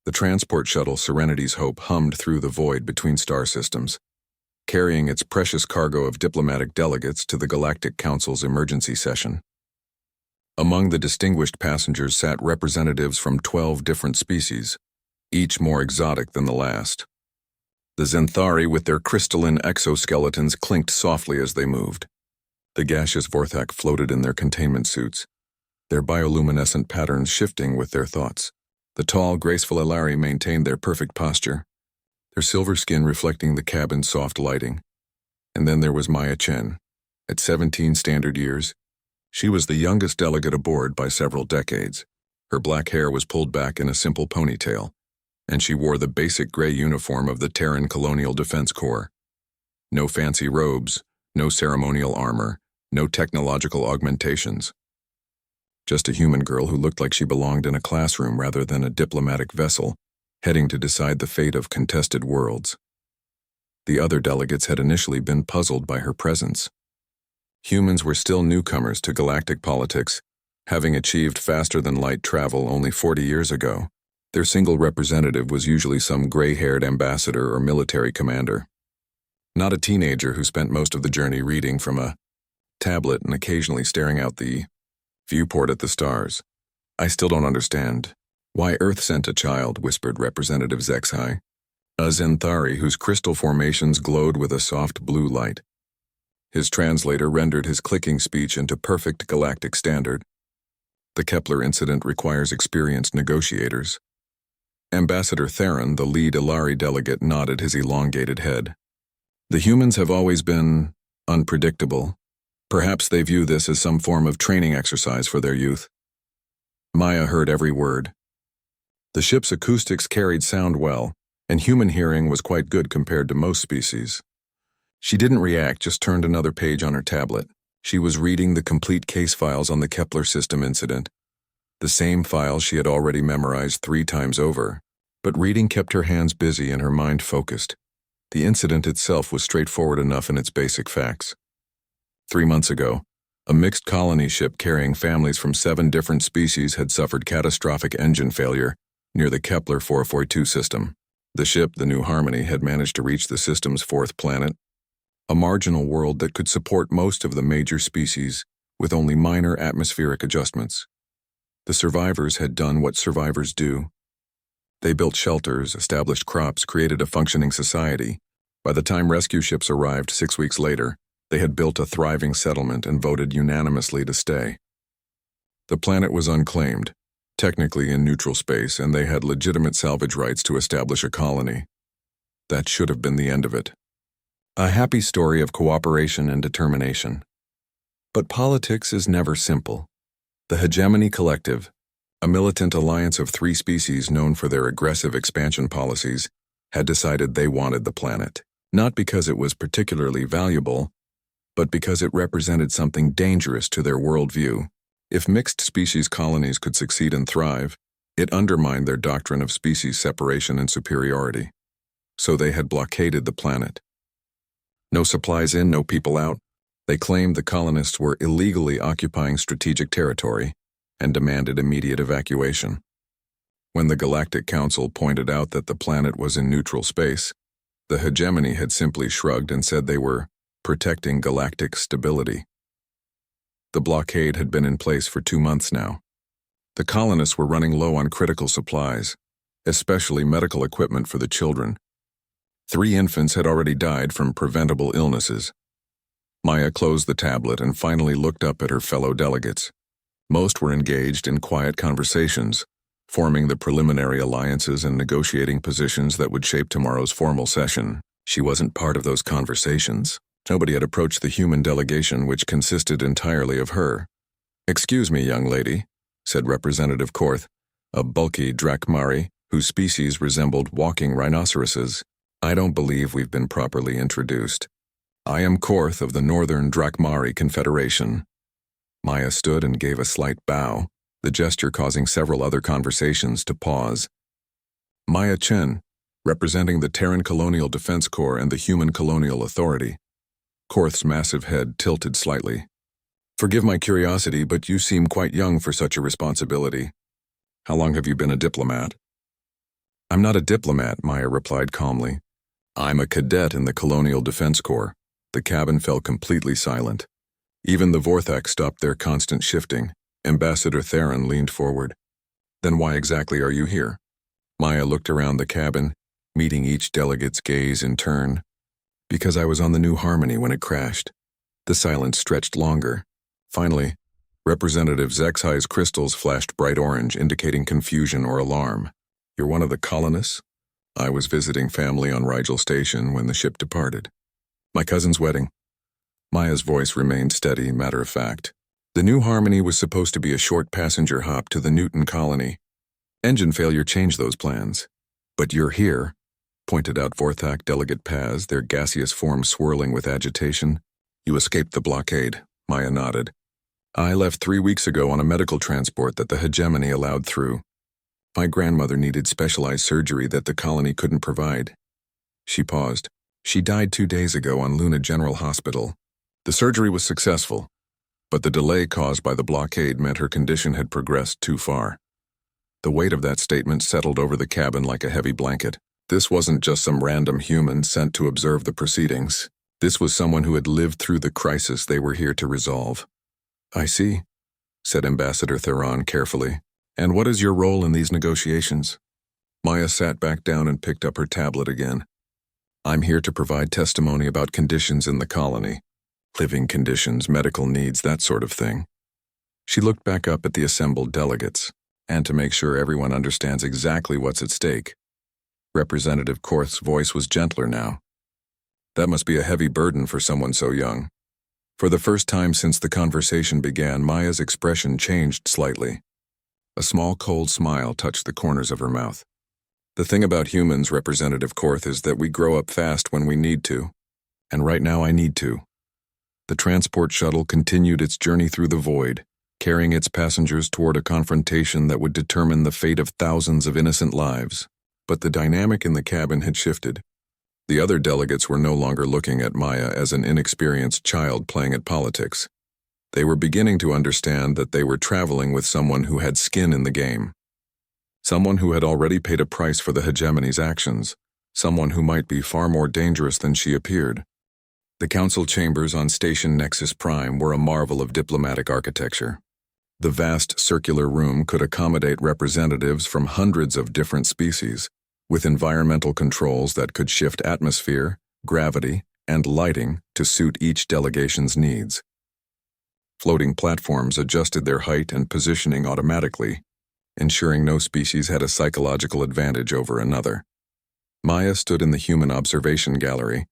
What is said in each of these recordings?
The transport shuttle Serenity's Hope hummed through the void between star systems, carrying its precious cargo of diplomatic delegates to the Galactic Council's emergency session. Among the distinguished passengers sat representatives from 12 different species, each more exotic than the last. The Zenthari with their crystalline exoskeletons clinked softly as they moved. The gaseous Vorthak floated in their containment suits, their bioluminescent patterns shifting with their thoughts. The tall, graceful Ilari maintained their perfect posture, their silver skin reflecting the cabin's soft lighting. And then there was Maya Chen. At 17 standard years, she was the youngest delegate aboard by several decades. Her black hair was pulled back in a simple ponytail, and she wore the basic gray uniform of the Terran Colonial Defense Corps. No fancy robes, no ceremonial armor, no technological augmentations. Just a human girl who looked like she belonged in a classroom rather than a diplomatic vessel, heading to decide the fate of contested worlds. The other delegates had initially been puzzled by her presence. Humans were still newcomers to galactic politics, having achieved faster-than-light travel only 40 years ago. Their single representative was usually some gray-haired ambassador or military commander. Not a teenager who spent most of the journey reading from a tablet and occasionally staring out the viewport at the stars. "I still don't understand why Earth sent a child," whispered Representative Zexai, a Zenthari whose crystal formations glowed with a soft blue light. His translator rendered his clicking speech into perfect galactic standard. The Kepler incident requires experienced negotiators. Ambassador Theron, the lead Ilari delegate, nodded his elongated head. "The humans have always been unpredictable. Perhaps they view this as some form of training exercise for their youth." Maya heard every word. The ship's acoustics carried sound well, and human hearing was quite good compared to most species. She didn't react, just turned another page on her tablet. She was reading the complete case files on the Kepler system incident, the same files she had already memorized 3 times over, but reading kept her hands busy and her mind focused. The incident itself was straightforward enough in its basic facts. 3 months ago, a mixed colony ship carrying families from 7 different species had suffered catastrophic engine failure near the Kepler 442 system. The ship, the New Harmony, had managed to reach the system's 4th planet, a marginal world that could support most of the major species with only minor atmospheric adjustments. The survivors had done what survivors do. They built shelters, established crops, created a functioning society. By the time rescue ships arrived 6 weeks later, they had built a thriving settlement and voted unanimously to stay. The planet was unclaimed, technically in neutral space, and they had legitimate salvage rights to establish a colony. That should have been the end of it. A happy story of cooperation and determination. But politics is never simple. The Hegemony Collective, a militant alliance of 3 species known for their aggressive expansion policies, had decided they wanted the planet, not because it was particularly valuable, but because it represented something dangerous to their worldview. If mixed species colonies could succeed and thrive, it undermined their doctrine of species separation and superiority. So they had blockaded the planet. No supplies in, no people out. They claimed the colonists were illegally occupying strategic territory and demanded immediate evacuation. When the Galactic Council pointed out that the planet was in neutral space, the Hegemony had simply shrugged and said they were protecting galactic stability. The blockade had been in place for 2 months now. The colonists were running low on critical supplies, especially medical equipment for the children. 3 infants had already died from preventable illnesses. Maya closed the tablet and finally looked up at her fellow delegates. Most were engaged in quiet conversations, forming the preliminary alliances and negotiating positions that would shape tomorrow's formal session. She wasn't part of those conversations. Nobody had approached the human delegation, which consisted entirely of her. "Excuse me, young lady," said Representative Korth, a bulky Drakmari whose species resembled walking rhinoceroses. "I don't believe we've been properly introduced. I am Korth of the Northern Drakmari Confederation." Maya stood and gave a slight bow, the gesture causing several other conversations to pause. Maya Chen, representing the Terran Colonial Defense Corps and the Human Colonial Authority. Korth's massive head tilted slightly. "Forgive my curiosity, but you seem quite young for such a responsibility. How long have you been a diplomat?" I'm not a diplomat, Maya replied calmly. I'm a cadet in the Colonial Defense Corps. The cabin fell completely silent. Even the Vorthak stopped their constant shifting. Ambassador Theron leaned forward. Then why exactly are you here? Maya looked around the cabin, meeting each delegate's gaze in turn. Because I was on the New Harmony when it crashed. The silence stretched longer. Finally, Representative Zexhi's crystals flashed bright orange, indicating confusion or alarm. You're one of the colonists? I was visiting family on Rigel Station when the ship departed. My cousin's wedding. Maya's voice remained steady, matter-of-fact. The New Harmony was supposed to be a short passenger hop to the Newton colony. Engine failure changed those plans. But you're here, pointed out Vorthak Delegate Paz, their gaseous form swirling with agitation. You escaped the blockade, Maya nodded. I left 3 weeks ago on a medical transport that the hegemony allowed through. My grandmother needed specialized surgery that the colony couldn't provide. She paused. She died 2 days ago on Luna General Hospital. The surgery was successful, but the delay caused by the blockade meant her condition had progressed too far. The weight of that statement settled over the cabin like a heavy blanket. This wasn't just some random human sent to observe the proceedings. This was someone who had lived through the crisis they were here to resolve. I see, said Ambassador Theron carefully. And what is your role in these negotiations? Maya sat back down and picked up her tablet again. I'm here to provide testimony about conditions in the colony. Living conditions, medical needs, that sort of thing. She looked back up at the assembled delegates, and to make sure everyone understands exactly what's at stake. Representative Korth's voice was gentler now. That must be a heavy burden for someone so young. For the first time since the conversation began, Maya's expression changed slightly. A small cold smile touched the corners of her mouth. The thing about humans, Representative Korth, is that we grow up fast when we need to. And right now I need to. The transport shuttle continued its journey through the void, carrying its passengers toward a confrontation that would determine the fate of thousands of innocent lives. But the dynamic in the cabin had shifted. The other delegates were no longer looking at Maya as an inexperienced child playing at politics. They were beginning to understand that they were traveling with someone who had skin in the game. Someone who had already paid a price for the hegemony's actions. Someone who might be far more dangerous than she appeared. The council chambers on Station Nexus Prime were a marvel of diplomatic architecture. The vast circular room could accommodate representatives from hundreds of different species, with environmental controls that could shift atmosphere, gravity, and lighting to suit each delegation's needs. Floating platforms adjusted their height and positioning automatically, ensuring no species had a psychological advantage over another. Maya stood in the human observation gallery,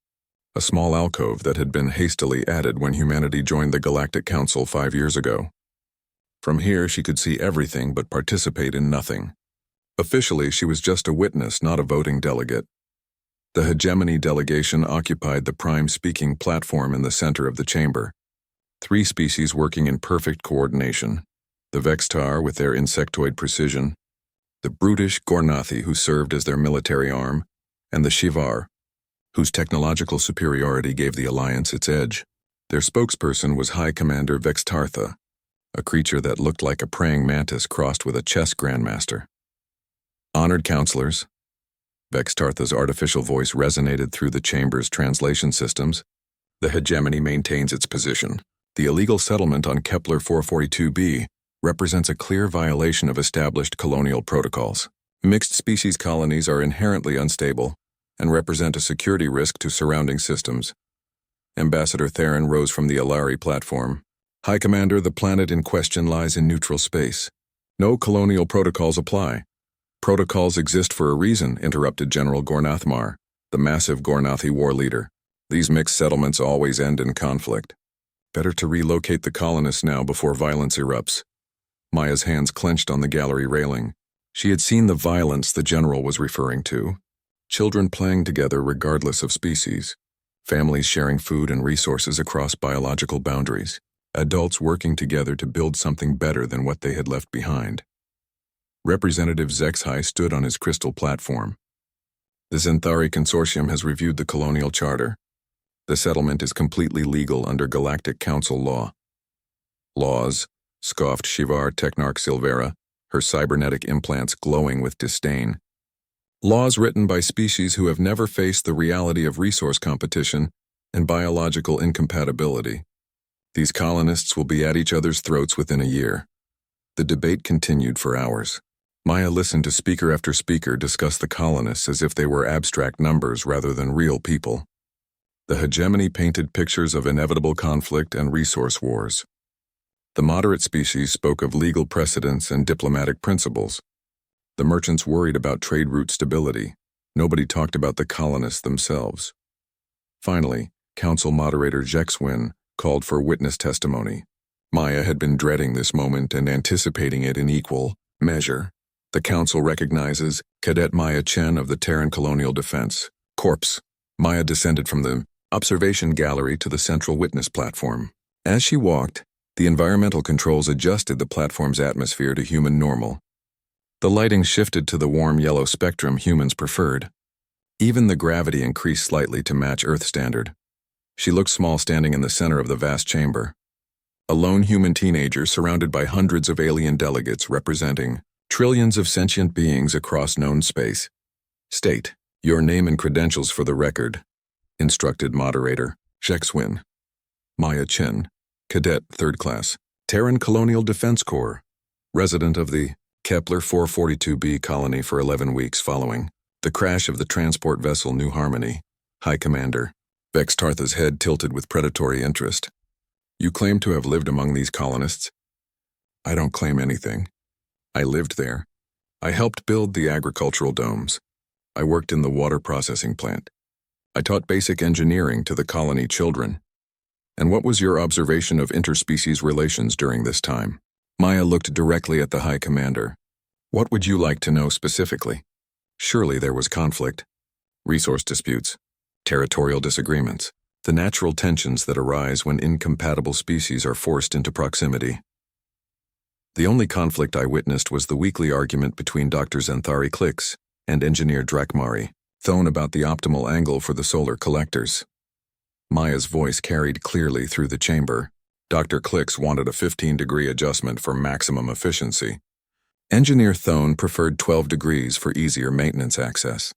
a small alcove that had been hastily added when humanity joined the Galactic Council 5 years ago. From here, she could see everything but participate in nothing. Officially, she was just a witness, not a voting delegate. The hegemony delegation occupied the prime speaking platform in the center of the chamber. 3 species working in perfect coordination. The Vextar with their insectoid precision, the brutish Gornathi who served as their military arm, and the Shivar, whose technological superiority gave the Alliance its edge. Their spokesperson was High Commander Vextartha, a creature that looked like a praying mantis crossed with a chess grandmaster. Honored counselors, Vextartha's artificial voice resonated through the chamber's translation systems. The hegemony maintains its position. The illegal settlement on Kepler 442b represents a clear violation of established colonial protocols. Mixed-species colonies are inherently unstable and represent a security risk to surrounding systems. Ambassador Theron rose from the Alari platform. High Commander, the planet in question lies in neutral space. No colonial protocols apply. Protocols exist for a reason, interrupted General Gornathmar, the massive Gornathi war leader. These mixed settlements always end in conflict. Better to relocate the colonists now before violence erupts. Maya's hands clenched on the gallery railing. She had seen the violence the general was referring to. Children playing together regardless of species. Families sharing food and resources across biological boundaries. Adults working together to build something better than what they had left behind. Representative Zexhi stood on his crystal platform. The Zenthari Consortium has reviewed the colonial charter. The settlement is completely legal under Galactic Council law. Laws, scoffed Shivar Technarch Silvera, her cybernetic implants glowing with disdain. Laws written by species who have never faced the reality of resource competition and biological incompatibility. These colonists will be at each other's throats within a year. The debate continued for hours. Maya listened to speaker after speaker discuss the colonists as if they were abstract numbers rather than real people. The hegemony painted pictures of inevitable conflict and resource wars. The moderate species spoke of legal precedents and diplomatic principles. The merchants worried about trade route stability. Nobody talked about the colonists themselves. Finally, council moderator HFY called for witness testimony. Maya had been dreading this moment and anticipating it in equal measure. The council recognizes Cadet Maya Chen of the Terran Colonial Defense Corps. Maya descended from the observation gallery to the central witness platform. As she walked, the environmental controls adjusted the platform's atmosphere to human normal. The lighting shifted to the warm yellow spectrum humans preferred. Even the gravity increased slightly to match Earth standard. She looked small standing in the center of the vast chamber. A lone human teenager surrounded by hundreds of alien delegates representing trillions of sentient beings across known space. State your name and credentials for the record, instructed moderator HFY. Maya Chen, Cadet 3rd Class, Terran Colonial Defense Corps, resident of the Kepler 442b colony for 11 weeks following the crash of the transport vessel New Harmony. High Commander. Vex Tartha's head tilted with predatory interest. You claim to have lived among these colonists. I don't claim anything. I lived there. I helped build the agricultural domes. I worked in the water processing plant. I taught basic engineering to the colony children. And what was your observation of interspecies relations during this time? Maya looked directly at the High Commander. What would you like to know specifically? Surely there was conflict, resource disputes, territorial disagreements, the natural tensions that arise when incompatible species are forced into proximity. The only conflict I witnessed was the weekly argument between Dr. Xanthari Klix and Engineer Drakmari Thone about the optimal angle for the solar collectors. Maya's voice carried clearly through the chamber. Dr. Klix wanted a 15-degree adjustment for maximum efficiency. Engineer Thone preferred 12 degrees for easier maintenance access.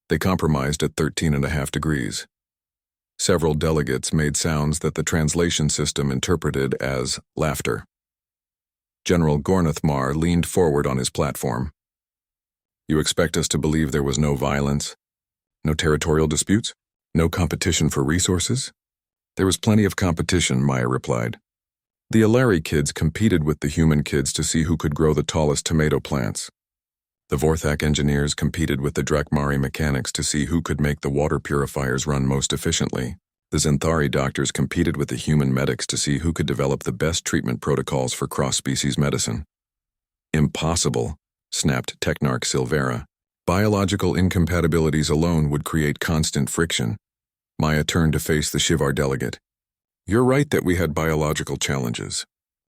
They compromised at 13.5 degrees. Several delegates made sounds that the translation system interpreted as laughter. General Gornathmar leaned forward on his platform. You expect us to believe there was no violence, no territorial disputes, no competition for resources? There was plenty of competition, Maya replied. The Alari kids competed with the human kids to see who could grow the tallest tomato plants. The Vorthak engineers competed with the Drakmari mechanics to see who could make the water purifiers run most efficiently. The Xanthari doctors competed with the human medics to see who could develop the best treatment protocols for cross-species medicine. Impossible, snapped Technarch Silvera. Biological incompatibilities alone would create constant friction. Maya turned to face the Shivar delegate. You're right that we had biological challenges.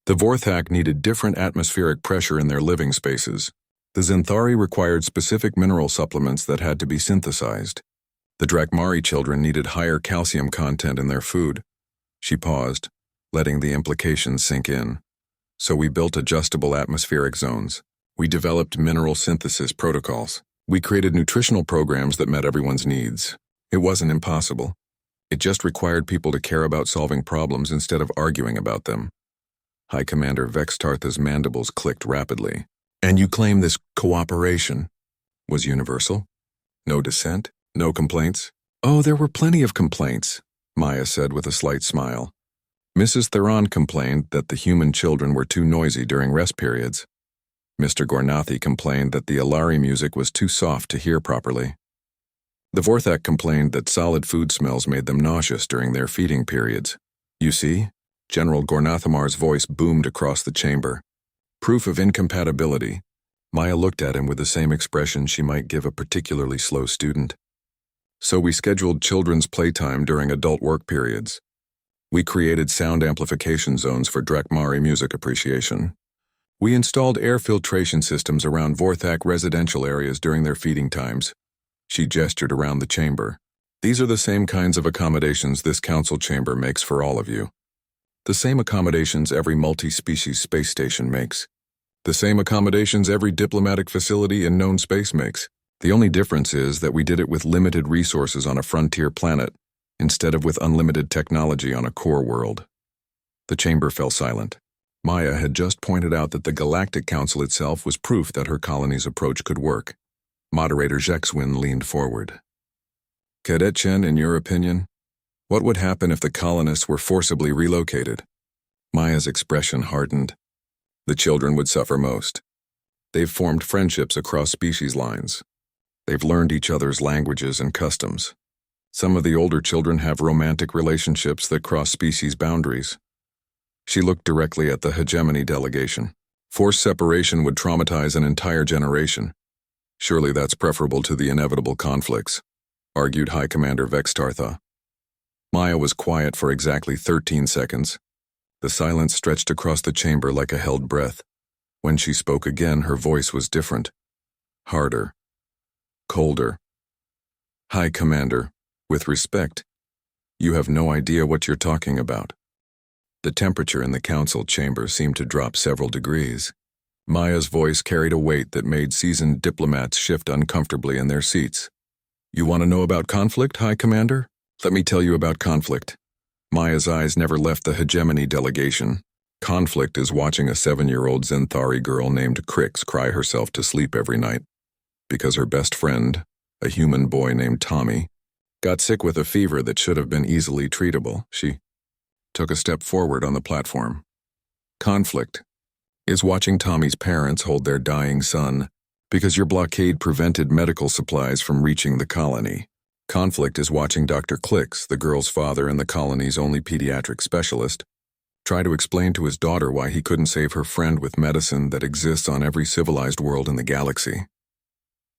The Vorthak needed different atmospheric pressure in their living spaces. The Xanthari required specific mineral supplements that had to be synthesized. The Drakmari children needed higher calcium content in their food. She paused, letting the implications sink in. So we built adjustable atmospheric zones. We developed mineral synthesis protocols. We created nutritional programs that met everyone's needs. It wasn't impossible. It just required people to care about solving problems instead of arguing about them. High Commander Vex Tartha's mandibles clicked rapidly. And you claim this cooperation was universal? No dissent? No complaints? Oh, there were plenty of complaints, Maya said with a slight smile. Mrs. Theron complained that the human children were too noisy during rest periods. Mr. Gornathi complained that the Alari music was too soft to hear properly. The Vorthak complained that solid food smells made them nauseous during their feeding periods. You see? General Gornathamar's voice boomed across the chamber. Proof of incompatibility. Maya looked at him with the same expression she might give a particularly slow student. So we scheduled children's playtime during adult work periods. We created sound amplification zones for Drakmari music appreciation. We installed air filtration systems around Vorthak residential areas during their feeding times. She gestured around the chamber. These are the same kinds of accommodations this council chamber makes for all of you. The same accommodations every multi-species space station makes. The same accommodations every diplomatic facility in known space makes. The only difference is that we did it with limited resources on a frontier planet, instead of with unlimited technology on a core world. The chamber fell silent. Maya had just pointed out that the Galactic Council itself was proof that her colony's approach could work. Moderator Jexwin leaned forward. Cadet Chen, in your opinion, what would happen if the colonists were forcibly relocated? Maya's expression hardened. The children would suffer most. They've formed friendships across species lines. They've learned each other's languages and customs. Some of the older children have romantic relationships that cross species boundaries. She looked directly at the hegemony delegation. Forced separation would traumatize an entire generation. Surely that's preferable to the inevitable conflicts, argued High Commander Vex Tartha. Maya was quiet for exactly 13 seconds. The silence stretched across the chamber like a held breath. When she spoke again, her voice was different. Harder. Colder. High Commander, with respect, you have no idea what you're talking about. The temperature in the council chamber seemed to drop several degrees. Maya's voice carried a weight that made seasoned diplomats shift uncomfortably in their seats. You want to know about conflict, High Commander? Let me tell you about conflict. Maya's eyes never left the hegemony delegation. Conflict is watching a 7-year-old Zenthari girl named Crix cry herself to sleep every night because her best friend, a human boy named Tommy, got sick with a fever that should have been easily treatable. She took a step forward on the platform. Conflict is watching Tommy's parents hold their dying son because your blockade prevented medical supplies from reaching the colony. Conflict is watching Dr. Clix, the girl's father and the colony's only pediatric specialist, try to explain to his daughter why he couldn't save her friend with medicine that exists on every civilized world in the galaxy.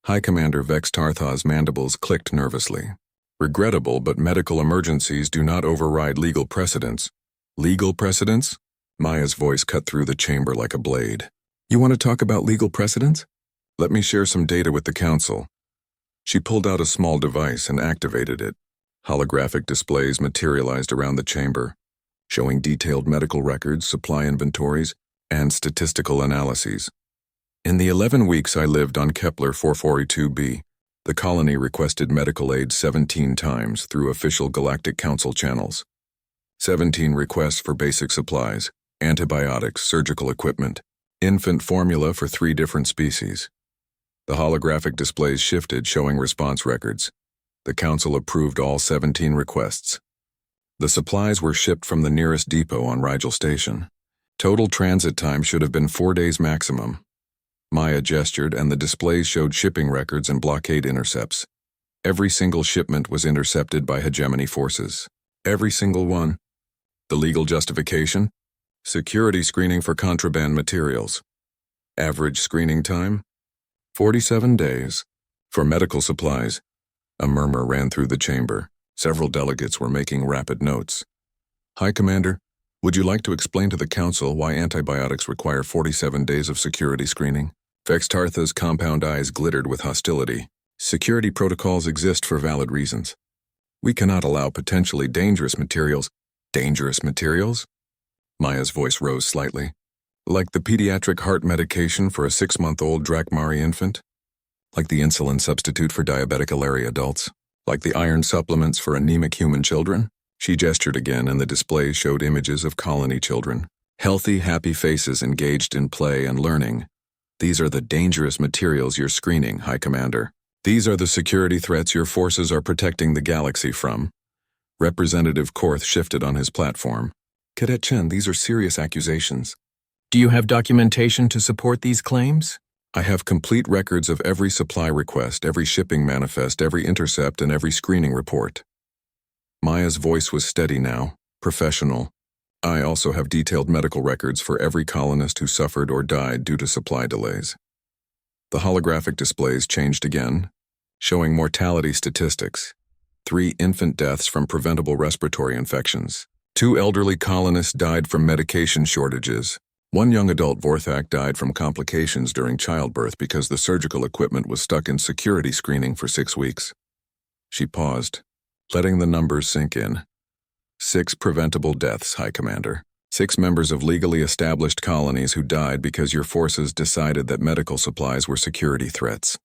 High Commander Vex Tartha's mandibles clicked nervously. Regrettable, but medical emergencies do not override legal precedents. Legal precedents? Maya's voice cut through the chamber like a blade. You want to talk about legal precedents? Let me share some data with the Council. She pulled out a small device and activated it. Holographic displays materialized around the chamber, showing detailed medical records, supply inventories, and statistical analyses. In the 11 weeks I lived on Kepler 442b, the colony requested medical aid 17 times through official Galactic Council channels. 17 requests for basic supplies, antibiotics, surgical equipment, infant formula for 3 different species. The holographic displays shifted, showing response records. The Council approved all 17 requests. The supplies were shipped from the nearest depot on Rigel Station. Total transit time should have been 4 days maximum. Maya gestured, and the displays showed shipping records and blockade intercepts. Every single shipment was intercepted by hegemony forces. Every single one. The legal justification? Security screening for contraband materials. Average screening time? 47 days. For medical supplies. A murmur ran through the chamber. Several delegates were making rapid notes. High Commander, would you like to explain to the Council why antibiotics require 47 days of security screening? Vex Tartha's compound eyes glittered with hostility. Security protocols exist for valid reasons. We cannot allow potentially dangerous materials. Dangerous materials? Maya's voice rose slightly. Like the pediatric heart medication for a 6-month-old Drakmari infant? Like the insulin substitute for diabetic Illyri adults? Like the iron supplements for anemic human children? She gestured again, and the display showed images of colony children. Healthy, happy faces engaged in play and learning. These are the dangerous materials you're screening, High Commander. These are the security threats your forces are protecting the galaxy from. Representative Korth shifted on his platform. Cadet Chen, these are serious accusations. Do you have documentation to support these claims? I have complete records of every supply request, every shipping manifest, every intercept, and every screening report. Maya's voice was steady now, professional. I also have detailed medical records for every colonist who suffered or died due to supply delays. The holographic displays changed again, showing mortality statistics. 3 infant deaths from preventable respiratory infections. 2 elderly colonists died from medication shortages. 1 young adult Vorthak died from complications during childbirth because the surgical equipment was stuck in security screening for 6 weeks. She paused, letting the numbers sink in. 6 preventable deaths, High Commander. 6 members of legally established colonies who died because your forces decided that medical supplies were security threats.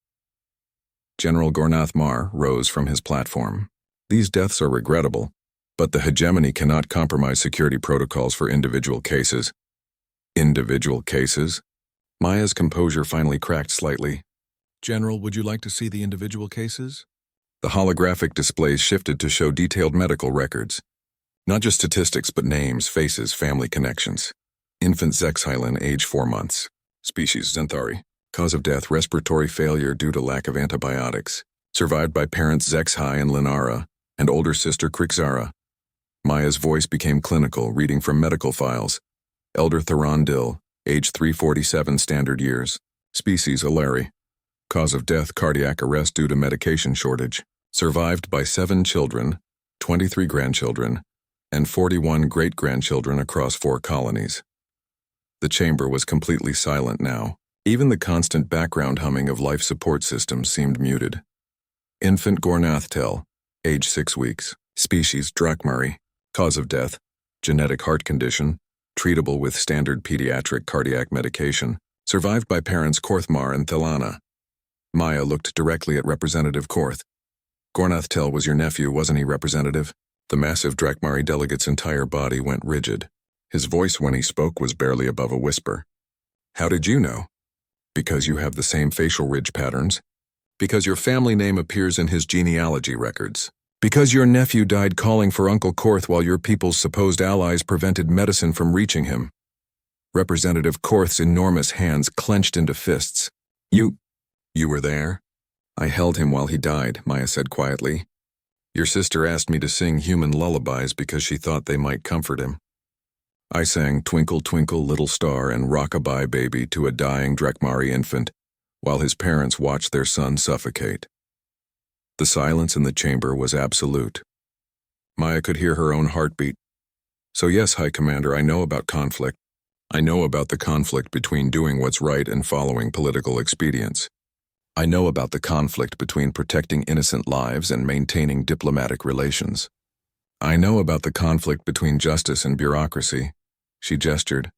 General Gornath Mar rose from his platform. These deaths are regrettable, but the hegemony cannot compromise security protocols for individual cases. Individual cases? Maya's composure finally cracked slightly. General, would you like to see the individual cases? The holographic displays shifted to show detailed medical records. Not just statistics, but names, faces, family connections. Infant Zexhylan, age 4 months. Species Xanthari. Cause of death, respiratory failure due to lack of antibiotics. Survived by parents Zexhy and Linara, and older sister Krixara. Maya's voice became clinical, reading from medical files. Elder Theron Dill, age 347 standard years. Species Alari. Cause of death, cardiac arrest due to medication shortage. Survived by 7 children, 23 grandchildren, and 41 great-grandchildren across 4 colonies. The chamber was completely silent now. Even the constant background humming of life support systems seemed muted. Infant Gornath Tell, age 6 weeks. Species Drakmari. Cause of death, genetic heart condition, treatable with standard pediatric cardiac medication. Survived by parents Korthmar and Thelana. Maya looked directly at Representative Korth. Gornath Tell was your nephew, wasn't he, Representative? The massive Drakmari delegate's entire body went rigid. His voice when he spoke was barely above a whisper. How did you know? Because you have the same facial ridge patterns. Because your family name appears in his genealogy records. Because your nephew died calling for Uncle Korth while your people's supposed allies prevented medicine from reaching him. Representative Korth's enormous hands clenched into fists. You were there? I held him while he died, Maya said quietly. Your sister asked me to sing human lullabies because she thought they might comfort him. I sang Twinkle, Twinkle, Little Star and Rock-a-Bye Baby to a dying Drakmari infant while his parents watched their son suffocate. The silence in the chamber was absolute. Maya could hear her own heartbeat. So yes, High Commander, I know about conflict. I know about the conflict between doing what's right and following political expedients. I know about the conflict between protecting innocent lives and maintaining diplomatic relations. I know about the conflict between justice and bureaucracy. She gestured,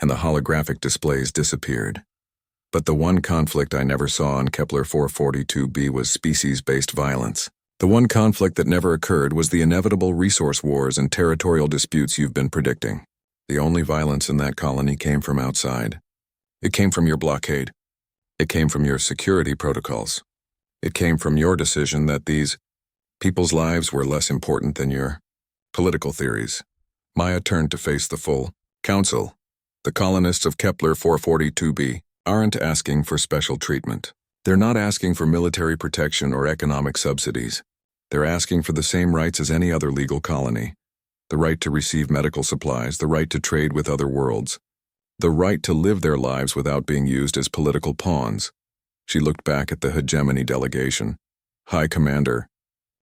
and the holographic displays disappeared. But the one conflict I never saw on Kepler 442b was species-based violence. The one conflict that never occurred was the inevitable resource wars and territorial disputes you've been predicting. The only violence in that colony came from outside. It came from your blockade. It came from your security protocols. It came from your decision that these people's lives were less important than your political theories. Maya turned to face the full council. The colonists of Kepler 442b aren't asking for special treatment. They're not asking for military protection or economic subsidies. They're asking for the same rights as any other legal colony. The right to receive medical supplies, the right to trade with other worlds, the right to live their lives without being used as political pawns. She looked back at the hegemony delegation. High Commander,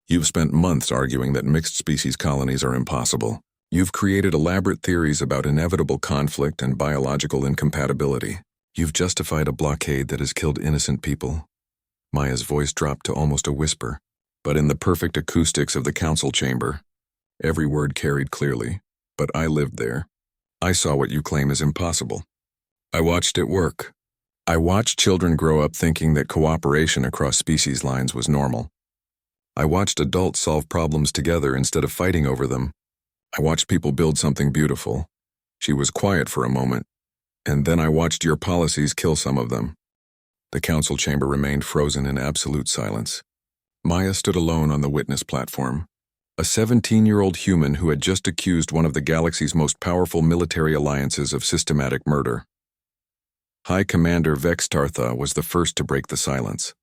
you've spent months arguing that mixed species colonies are impossible. You've created elaborate theories about inevitable conflict and biological incompatibility. You've justified a blockade that has killed innocent people. Maya's voice dropped to almost a whisper, but in the perfect acoustics of the council chamber, every word carried clearly. But I lived there. I saw what you claim is impossible. I watched it work. I watched children grow up thinking that cooperation across species lines was normal. I watched adults solve problems together instead of fighting over them. I watched people build something beautiful. She was quiet for a moment, and then I watched your policies kill some of them. The council chamber remained frozen in absolute silence. Maya stood alone on the witness platform, a 17-year-old human who had just accused one of the galaxy's most powerful military alliances of systematic murder. High Commander Vex Tartha was the first to break the silence.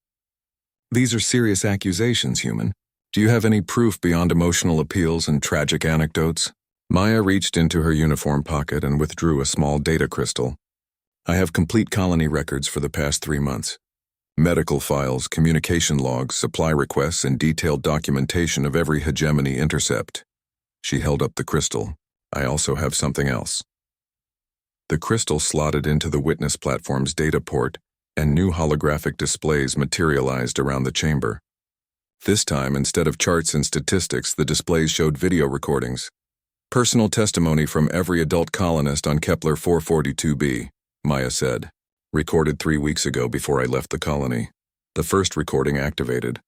These are serious accusations, human. Do you have any proof beyond emotional appeals and tragic anecdotes? Maya reached into her uniform pocket and withdrew a small data crystal. I have complete colony records for the past 3 months. Medical files, communication logs, supply requests, and detailed documentation of every hegemony intercept. She held up the crystal. I also have something else. The crystal slotted into the witness platform's data port, and new holographic displays materialized around the chamber. This time, instead of charts and statistics, the displays showed video recordings. Personal testimony from every adult colonist on Kepler 442b, Maya said. Recorded 3 weeks ago before I left the colony. The first recording activated.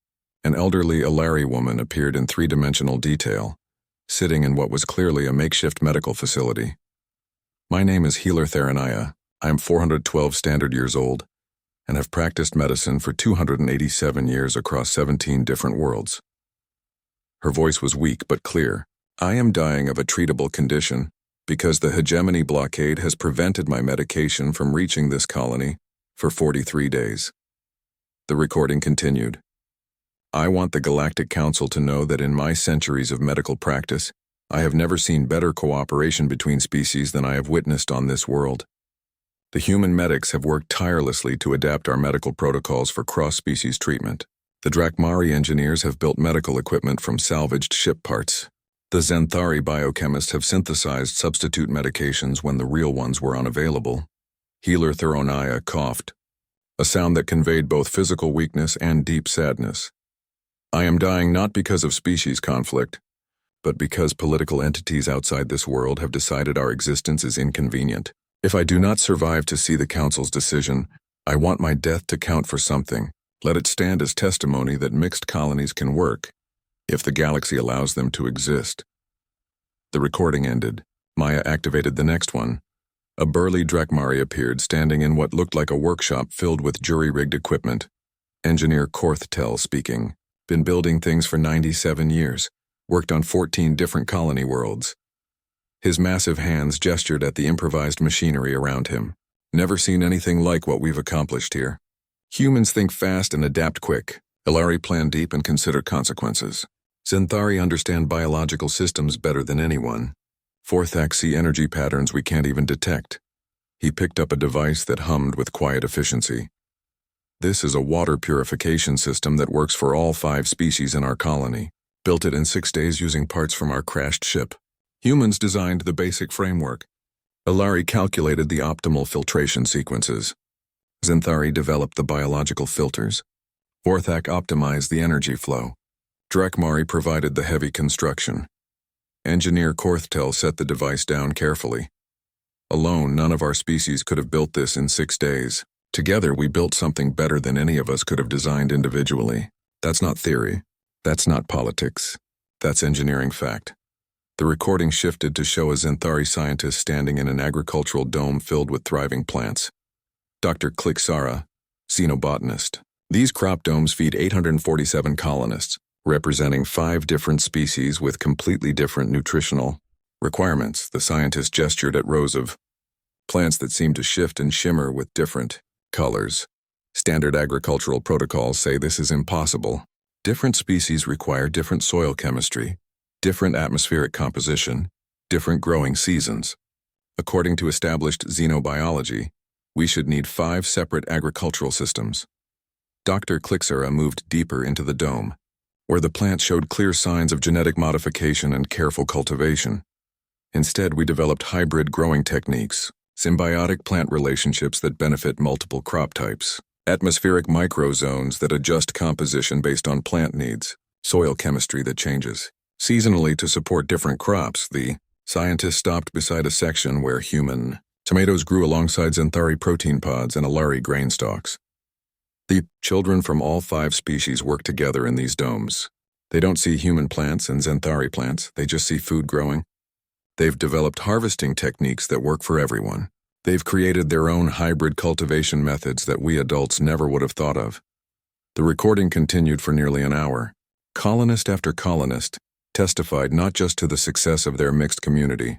An elderly Alari woman appeared in three-dimensional detail, sitting in what was clearly a makeshift medical facility. My name is Healer Theranaya. I am 412 standard years old and have practiced medicine for 287 years across 17 different worlds. Her voice was weak but clear. I am dying of a treatable condition because the hegemony blockade has prevented my medication from reaching this colony for 43 days. The recording continued. I want the Galactic Council to know that in my centuries of medical practice, I have never seen better cooperation between species than I have witnessed on this world. The human medics have worked tirelessly to adapt our medical protocols for cross-species treatment. The Drakmari engineers have built medical equipment from salvaged ship parts. The Zenthari biochemists have synthesized substitute medications when the real ones were unavailable. Healer Theronaya coughed, a sound that conveyed both physical weakness and deep sadness. I am dying not because of species conflict, but because political entities outside this world have decided our existence is inconvenient. If I do not survive to see the Council's decision, I want my death to count for something. Let it stand as testimony that mixed colonies can work, if the galaxy allows them to exist. The recording ended. Maya activated the next one. A burly Drakmari appeared, standing in what looked like a workshop filled with jury-rigged equipment. Engineer Korthtel speaking. Been building things for 97 years. Worked on 14 different colony worlds. His massive hands gestured at the improvised machinery around him. Never seen anything like what we've accomplished here. Humans think fast and adapt quick. Alari plan deep and consider consequences. Zenthari understand biological systems better than anyone. Vorthak see energy patterns we can't even detect. He picked up a device that hummed with quiet efficiency. This is a water purification system that works for all 5 species in our colony. Built it in 6 days using parts from our crashed ship. Humans designed the basic framework. Alari calculated the optimal filtration sequences. Zenthari developed the biological filters. Vorthak optimized the energy flow. Drakmari provided the heavy construction. Engineer Korthtel set the device down carefully. Alone, none of our species could have built this in 6 days. Together, we built something better than any of us could have designed individually. That's not theory. That's not politics. That's engineering fact. The recording shifted to show a Zenthari scientist standing in an agricultural dome filled with thriving plants. Dr. Kliksara, xenobotanist. These crop domes feed 847 colonists, representing 5 different species with completely different nutritional requirements. The scientist gestured at rows of plants that seemed to shift and shimmer with different colors. Standard agricultural protocols say this is impossible. Different species require different soil chemistry, different atmospheric composition, different growing seasons. According to established xenobiology, we should need 5 separate agricultural systems. Dr. Kliksara moved deeper into the dome, where the plants showed clear signs of genetic modification and careful cultivation. Instead, we developed hybrid growing techniques, symbiotic plant relationships that benefit multiple crop types, atmospheric microzones that adjust composition based on plant needs, soil chemistry that changes seasonally to support different crops. The scientist stopped beside a section where human tomatoes grew alongside Zenthari protein pods and Alari grain stalks. The children from all 5 species work together in these domes. They don't see human plants and Zenthari plants, they just see food growing. They've developed harvesting techniques that work for everyone. They've created their own hybrid cultivation methods that we adults never would have thought of. The recording continued for nearly an hour. Colonist after colonist testified not just to the success of their mixed community,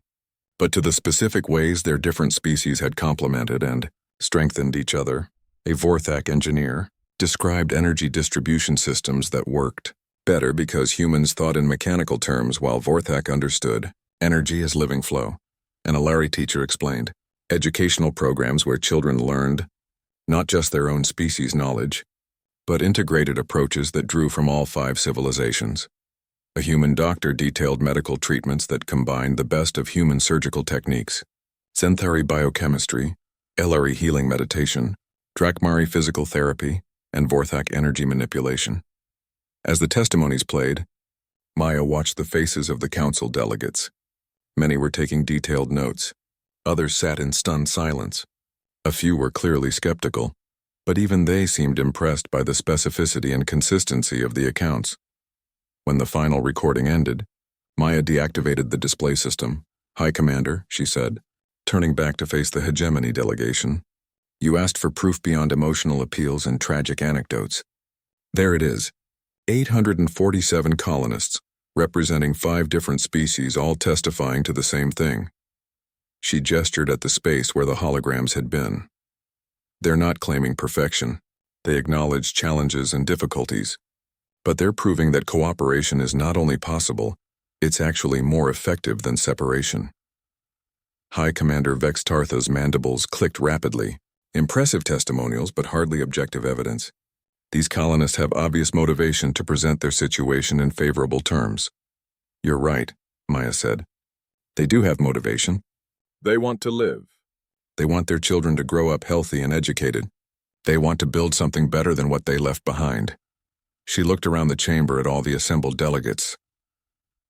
but to the specific ways their different species had complemented and strengthened each other. A Vorthak engineer described energy distribution systems that worked better because humans thought in mechanical terms while Vorthak understood energy as living flow. An Alari teacher explained educational programs where children learned not just their own species knowledge, but integrated approaches that drew from all 5 civilizations. A human doctor detailed medical treatments that combined the best of human surgical techniques, Zenthari biochemistry, Alari healing meditation, Drakmari physical therapy, and Vorthak energy manipulation. As the testimonies played, Maya watched the faces of the council delegates. Many were taking detailed notes. Others sat in stunned silence. A few were clearly skeptical, but even they seemed impressed by the specificity and consistency of the accounts. When the final recording ended, Maya deactivated the display system. "High Commander," she said, turning back to face the hegemony delegation. "You asked for proof beyond emotional appeals and tragic anecdotes. There it is. 847 colonists, representing 5 different species, all testifying to the same thing." She gestured at the space where the holograms had been. "They're not claiming perfection. They acknowledge challenges and difficulties. But they're proving that cooperation is not only possible, it's actually more effective than separation." High Commander Vex Tartha's mandibles clicked rapidly. Impressive testimonials, but hardly objective evidence. These colonists have obvious motivation to present their situation in favorable terms. "You're right," Maya said. "They do have motivation. They want to live. They want their children to grow up healthy and educated. They want to build something better than what they left behind." She looked around the chamber at all the assembled delegates.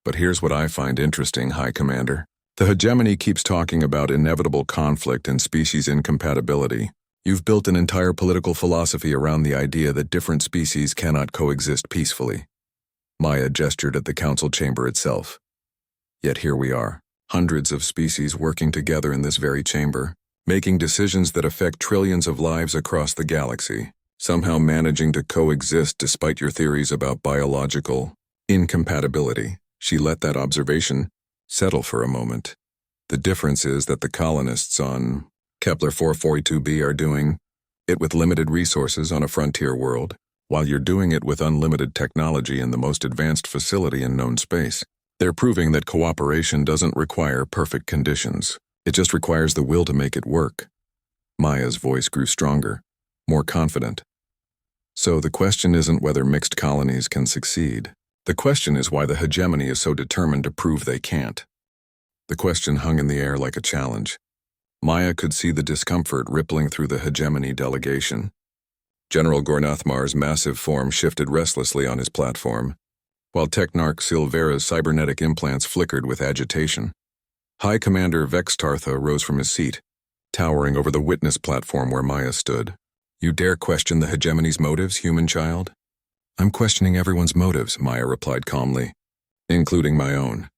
"But here's what I find interesting, High Commander. The hegemony keeps talking about inevitable conflict and species incompatibility. You've built an entire political philosophy around the idea that different species cannot coexist peacefully." Maya gestured at the council chamber itself. "Yet here we are, hundreds of species working together in this very chamber, making decisions that affect trillions of lives across the galaxy, somehow managing to coexist despite your theories about biological incompatibility." She let that observation settle for a moment. "The difference is that the colonists on Kepler 442b are doing it with limited resources on a frontier world, while you're doing it with unlimited technology in the most advanced facility in known space. They're proving that cooperation doesn't require perfect conditions. It just requires the will to make it work." Maya's voice grew stronger, more confident. "So the question isn't whether mixed colonies can succeed. The question is why the hegemony is so determined to prove they can't." The question hung in the air like a challenge. Maya could see the discomfort rippling through the hegemony delegation. General Gornathmar's massive form shifted restlessly on his platform, while Technarch Silvera's cybernetic implants flickered with agitation. High Commander Vex Tartha rose from his seat, towering over the witness platform where Maya stood. "You dare question the hegemony's motives, human child?" "I'm questioning everyone's motives," Maya replied calmly. "Including my own.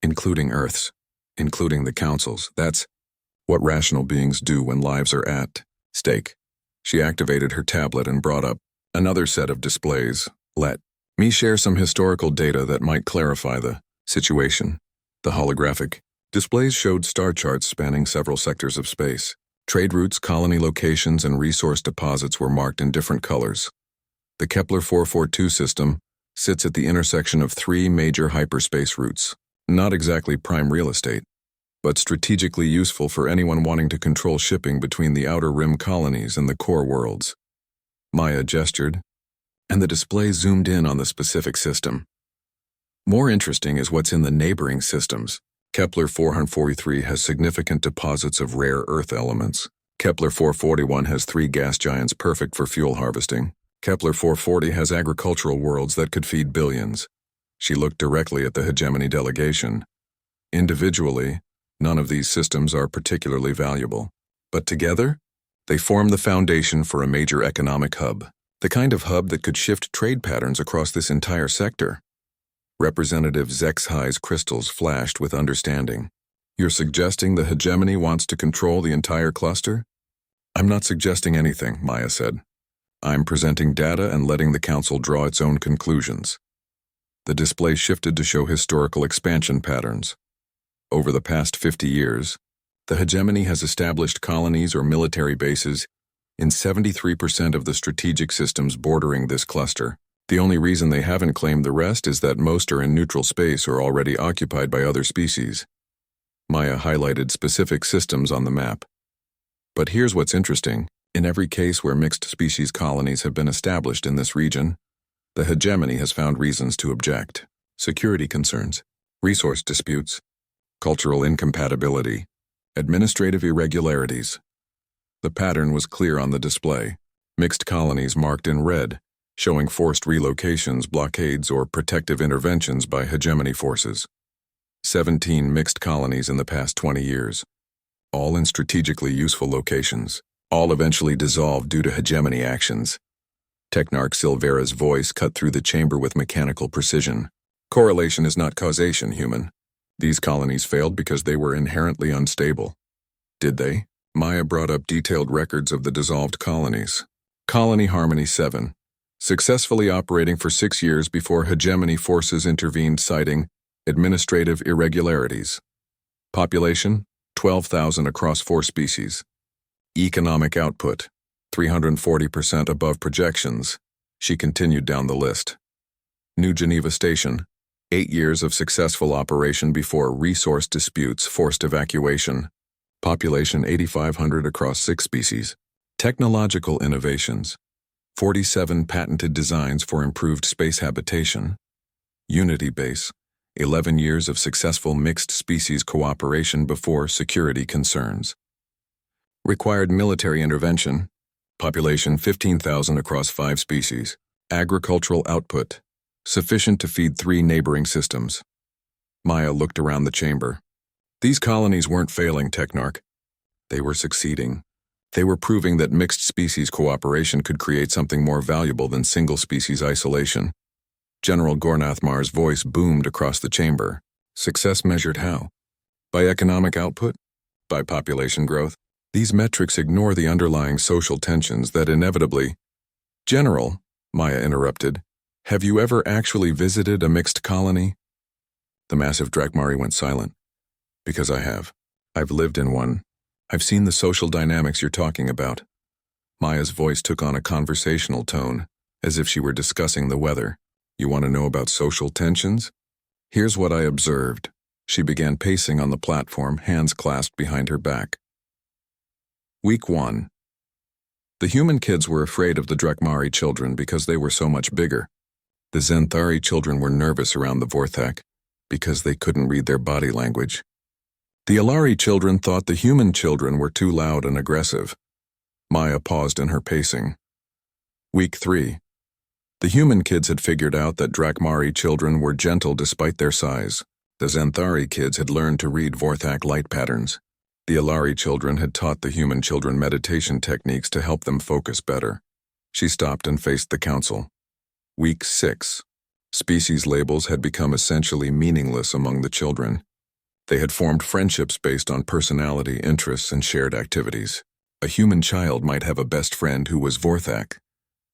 Including Earth's. Including the Council's. That's what rational beings do when lives are at stake." She activated her tablet and brought up another set of displays. "Let me share some historical data that might clarify the situation." The holographic displays showed star charts spanning several sectors of space. Trade routes, colony locations, and resource deposits were marked in different colors. The Kepler 442 system sits at the intersection of 3 major hyperspace routes. Not exactly prime real estate, but strategically useful for anyone wanting to control shipping between the outer rim colonies and the core worlds. Maya gestured, and the display zoomed in on the specific system. More interesting is what's in the neighboring systems. Kepler 443 has significant deposits of rare Earth elements. Kepler 441 has 3 gas giants perfect for fuel harvesting. Kepler 440 has agricultural worlds that could feed billions. She looked directly at the hegemony delegation. Individually, none of these systems are particularly valuable. But together, they form the foundation for a major economic hub. The kind of hub that could shift trade patterns across this entire sector. Representative Zexhi's crystals flashed with understanding. "You're suggesting the hegemony wants to control the entire cluster?" "I'm not suggesting anything," Maya said. "I'm presenting data and letting the Council draw its own conclusions." The display shifted to show historical expansion patterns. Over the past 50 years, the hegemony has established colonies or military bases in 73% of the strategic systems bordering this cluster. The only reason they haven't claimed the rest is that most are in neutral space or already occupied by other species. Maya highlighted specific systems on the map. But here's what's interesting. In every case where mixed species colonies have been established in this region, the hegemony has found reasons to object. Security concerns, resource disputes, cultural incompatibility, administrative irregularities. The pattern was clear on the display. Mixed colonies marked in red, showing forced relocations, blockades, or protective interventions by hegemony forces. 17 mixed colonies in the past 20 years, all in strategically useful locations. all eventually dissolved due to hegemony actions. Technarch Silvera's voice cut through the chamber with mechanical precision. Correlation is not causation, human. These colonies failed because they were inherently unstable. Did they? Maya brought up detailed records of the dissolved colonies. Colony Harmony 7. Successfully operating for 6 years before hegemony forces intervened, citing administrative irregularities. Population, 12,000 across 4 species. Economic output, 340% above projections. She continued down the list. New Geneva Station, 8 years of successful operation before resource disputes forced evacuation. Population 8,500 across 6 species. Technological innovations, 47 patented designs for improved space habitation. Unity Base, 11 years of successful mixed species cooperation before security concerns. Required military intervention, population 15,000 across 5 species. Agricultural output, sufficient to feed 3 neighboring systems. Maya looked around the chamber. These colonies weren't failing, Technarch. They were succeeding. They were proving that mixed species cooperation could create something more valuable than single species isolation. General Gornathmar's voice boomed across the chamber. Success measured how? By economic output? By population growth? These metrics ignore the underlying social tensions that inevitably— General, Maya interrupted, have you ever actually visited a mixed colony? The massive Drakmari went silent. Because I have. I've lived in one. I've seen the social dynamics you're talking about. Maya's voice took on a conversational tone, as if she were discussing the weather. You want to know about social tensions? Here's what I observed. She began pacing on the platform, hands clasped behind her back. Week 1. The human kids were afraid of the Drakmari children because they were so much bigger. The Zenthari children were nervous around the Vorthak because they couldn't read their body language. The Alari children thought the human children were too loud and aggressive. Maya paused in her pacing. Week 3. The human kids had figured out that Drakmari children were gentle despite their size. The Zenthari kids had learned to read Vorthak light patterns. The Alari children had taught the human children meditation techniques to help them focus better. She stopped and faced the council. Week 6. Species labels had become essentially meaningless among the children. They had formed friendships based on personality, interests, and shared activities. A human child might have a best friend who was Vorthak,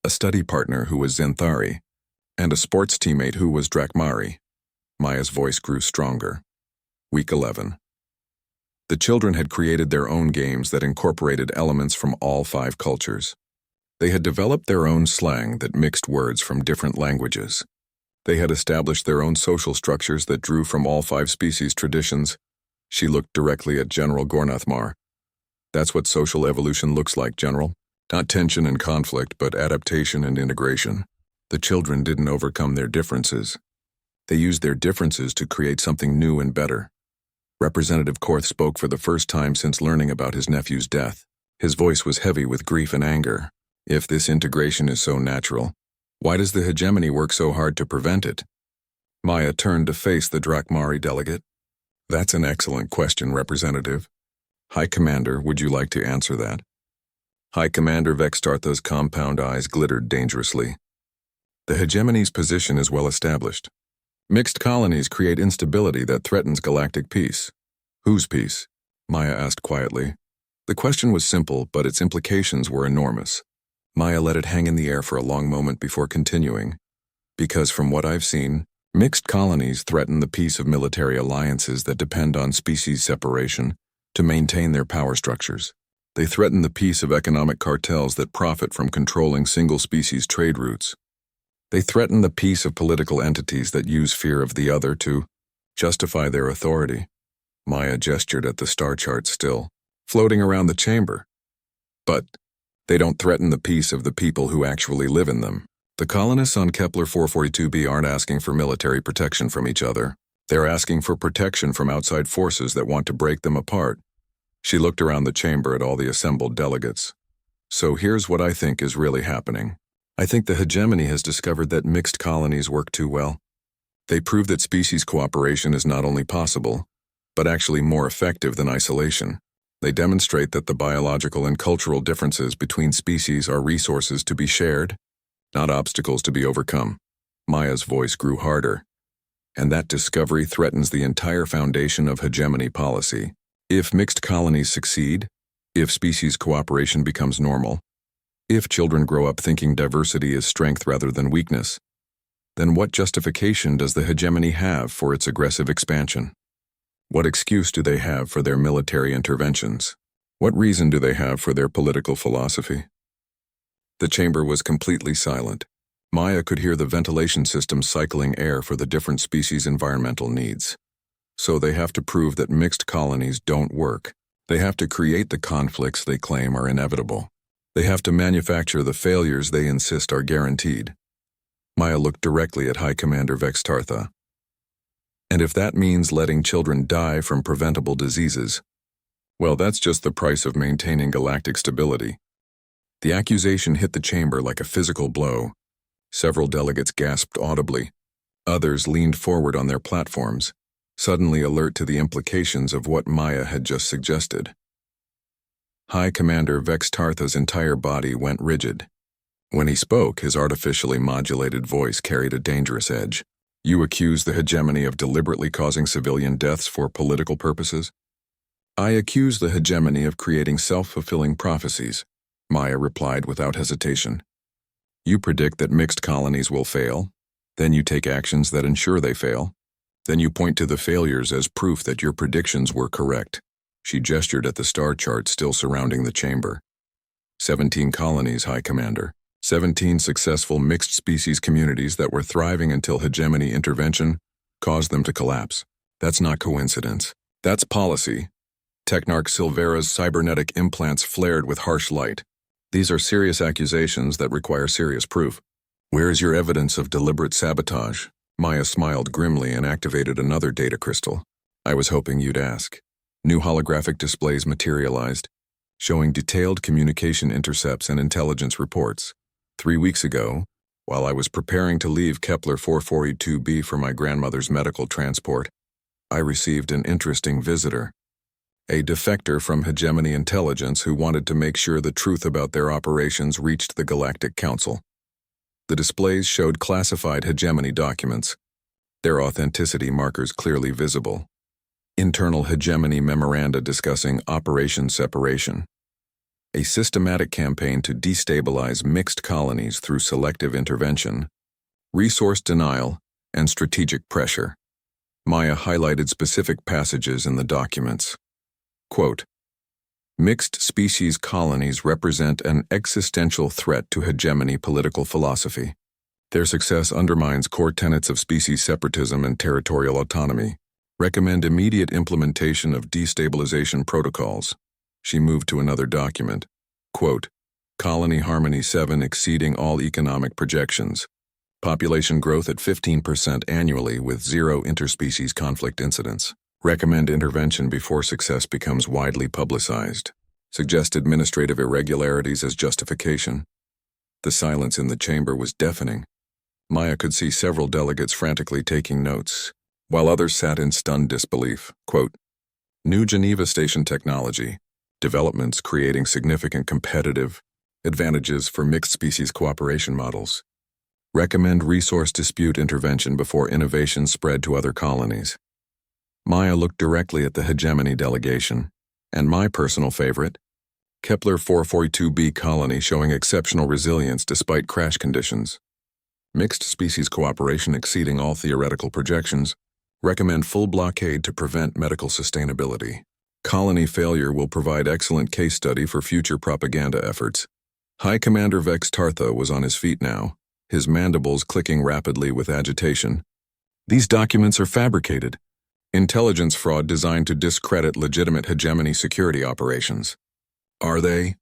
a study partner who was Zenthari, and a sports teammate who was Drakmari. Maya's voice grew stronger. Week 11. The children had created their own games that incorporated elements from all 5 cultures. They had developed their own slang that mixed words from different languages. They had established their own social structures that drew from all 5 species traditions. She looked directly at General Gornathmar. That's what social evolution looks like, General. Not tension and conflict, but adaptation and integration. The children didn't overcome their differences. They used their differences to create something new and better. Representative Korth spoke for the first time since learning about his nephew's death. His voice was heavy with grief and anger. If this integration is so natural, why does the hegemony work so hard to prevent it? Maya turned to face the Drakmari delegate. That's an excellent question, Representative. High Commander, would you like to answer that? High Commander Vextartha's compound eyes glittered dangerously. The hegemony's position is well established. Mixed colonies create instability that threatens galactic peace. Whose peace? Maya asked quietly. The question was simple, but its implications were enormous. Maya let it hang in the air for a long moment before continuing. Because from what I've seen, mixed colonies threaten the peace of military alliances that depend on species separation to maintain their power structures. They threaten the peace of economic cartels that profit from controlling single-species trade routes. They threaten the peace of political entities that use fear of the other to justify their authority. Maya gestured at the star chart still, floating around the chamber. But they don't threaten the peace of the people who actually live in them. The colonists on Kepler 442b aren't asking for military protection from each other. They're asking for protection from outside forces that want to break them apart. She looked around the chamber at all the assembled delegates. So here's what I think is really happening. I think the hegemony has discovered that mixed colonies work too well. They prove that species cooperation is not only possible, but actually more effective than isolation. They demonstrate that the biological and cultural differences between species are resources to be shared, not obstacles to be overcome. Maya's voice grew harder. And that discovery threatens the entire foundation of hegemony policy. If mixed colonies succeed, if species cooperation becomes normal, if children grow up thinking diversity is strength rather than weakness, then what justification does the hegemony have for its aggressive expansion? What excuse do they have for their military interventions? What reason do they have for their political philosophy? The chamber was completely silent. Maya could hear the ventilation system cycling air for the different species' environmental needs. So they have to prove that mixed colonies don't work. They have to create the conflicts they claim are inevitable. They have to manufacture the failures they insist are guaranteed. Maya looked directly at High Commander Vex Tartha. And if that means letting children die from preventable diseases, well, that's just the price of maintaining galactic stability. The accusation hit the chamber like a physical blow. Several delegates gasped audibly. Others leaned forward on their platforms, suddenly alert to the implications of what Maya had just suggested. High Commander Vex Tartha's entire body went rigid. When he spoke, his artificially modulated voice carried a dangerous edge. You accuse the hegemony of deliberately causing civilian deaths for political purposes? I accuse the hegemony of creating self-fulfilling prophecies, Maya replied without hesitation. You predict that mixed colonies will fail, then you take actions that ensure they fail. Then you point to the failures as proof that your predictions were correct. She gestured at the star chart still surrounding the chamber. 17 colonies, High Commander. 17 successful mixed-species communities that were thriving until hegemony intervention caused them to collapse. That's not coincidence. That's policy. Technarch Silvera's cybernetic implants flared with harsh light. These are serious accusations that require serious proof. Where is your evidence of deliberate sabotage? Maya smiled grimly and activated another data crystal. I was hoping you'd ask. New holographic displays materialized, showing detailed communication intercepts and intelligence reports. 3 weeks ago, while I was preparing to leave Kepler 442b for my grandmother's medical transport, I received an interesting visitor. A defector from Hegemony Intelligence who wanted to make sure the truth about their operations reached the Galactic Council. The displays showed classified hegemony documents, their authenticity markers clearly visible. Internal hegemony memoranda discussing Operation Separation, a systematic campaign to destabilize mixed colonies through selective intervention, resource denial, and strategic pressure. Maya highlighted specific passages in the documents. Quote, mixed species colonies represent an existential threat to hegemony political philosophy. Their success undermines core tenets of species separatism and territorial autonomy. Recommend immediate implementation of destabilization protocols. She moved to another document. Quote, Colony Harmony 7 exceeding all economic projections. Population growth at 15% annually with 0 interspecies conflict incidents. Recommend intervention before success becomes widely publicized. Suggest administrative irregularities as justification. The silence in the chamber was deafening. Maya could see several delegates frantically taking notes, while others sat in stunned disbelief. Quote, New Geneva Station technology. Developments creating significant competitive advantages for mixed-species cooperation models. Recommend resource dispute intervention before innovation spread to other colonies. Maya looked directly at the hegemony delegation, and my personal favorite, Kepler 442b colony showing exceptional resilience despite crash conditions. Mixed species cooperation exceeding all theoretical projections. Recommend full blockade to prevent medical sustainability. Colony failure will provide excellent case study for future propaganda efforts. High Commander Vex Tartha was on his feet now, his mandibles clicking rapidly with agitation. These documents are fabricated. Intelligence fraud designed to discredit legitimate hegemony security operations. Are they?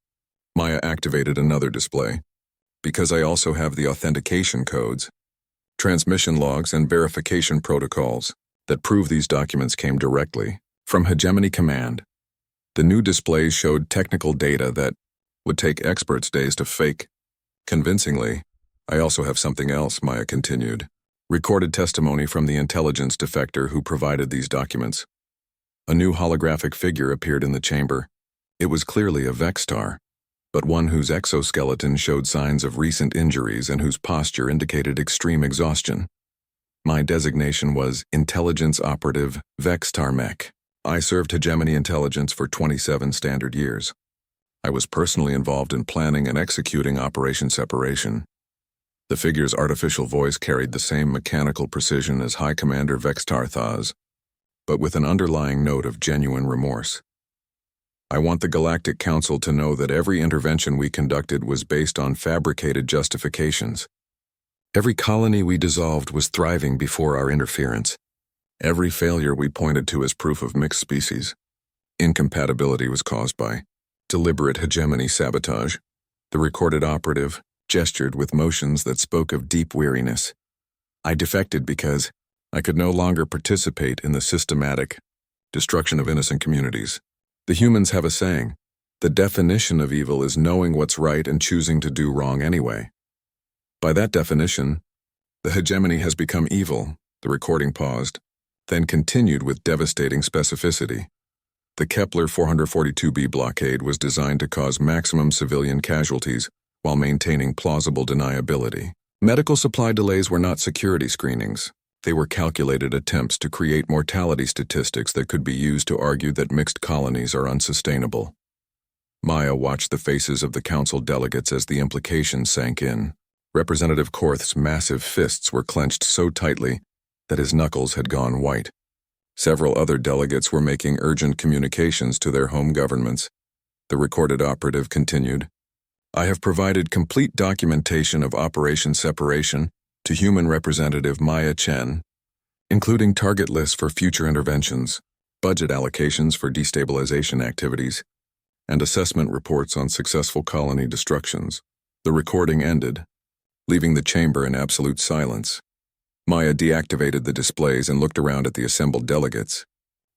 Maya activated another display. Because I also have the authentication codes, transmission logs, and verification protocols that prove these documents came directly from Hegemony Command. The new displays showed technical data that would take experts days to fake. Convincingly, I also have something else, Maya continued. Recorded testimony from the intelligence defector who provided these documents. A new holographic figure appeared in the chamber, It was clearly a Vextar, but one whose exoskeleton showed signs of recent injuries and whose posture indicated extreme exhaustion. My designation was Intelligence Operative Vextar Mech. I served Hegemony Intelligence for 27 standard years. I was personally involved in planning and executing Operation Separation. The figure's artificial voice carried the same mechanical precision as High Commander Vextar Thaz, but with an underlying note of genuine remorse. I want the Galactic Council to know that every intervention we conducted was based on fabricated justifications. Every colony we dissolved was thriving before our interference. Every failure we pointed to as proof of mixed species. Incompatibility was caused by deliberate hegemony sabotage. The recorded operative gestured with motions that spoke of deep weariness. I defected because I could no longer participate in the systematic destruction of innocent communities. The humans have a saying, the definition of evil is knowing what's right and choosing to do wrong anyway. By that definition, the hegemony has become evil. The recording paused, then continued with devastating specificity. The Kepler 442b blockade was designed to cause maximum civilian casualties while maintaining plausible deniability. Medical supply delays were not security screenings. They were calculated attempts to create mortality statistics that could be used to argue that mixed colonies are unsustainable. Maya watched the faces of the council delegates as the implications sank in. Representative Korth's massive fists were clenched so tightly that his knuckles had gone white. Several other delegates were making urgent communications to their home governments. The recorded operative continued, I have provided complete documentation of Operation Separation to Human Representative Maya Chen, including target lists for future interventions, budget allocations for destabilization activities, and assessment reports on successful colony destructions. The recording ended, leaving the chamber in absolute silence. Maya deactivated the displays and looked around at the assembled delegates.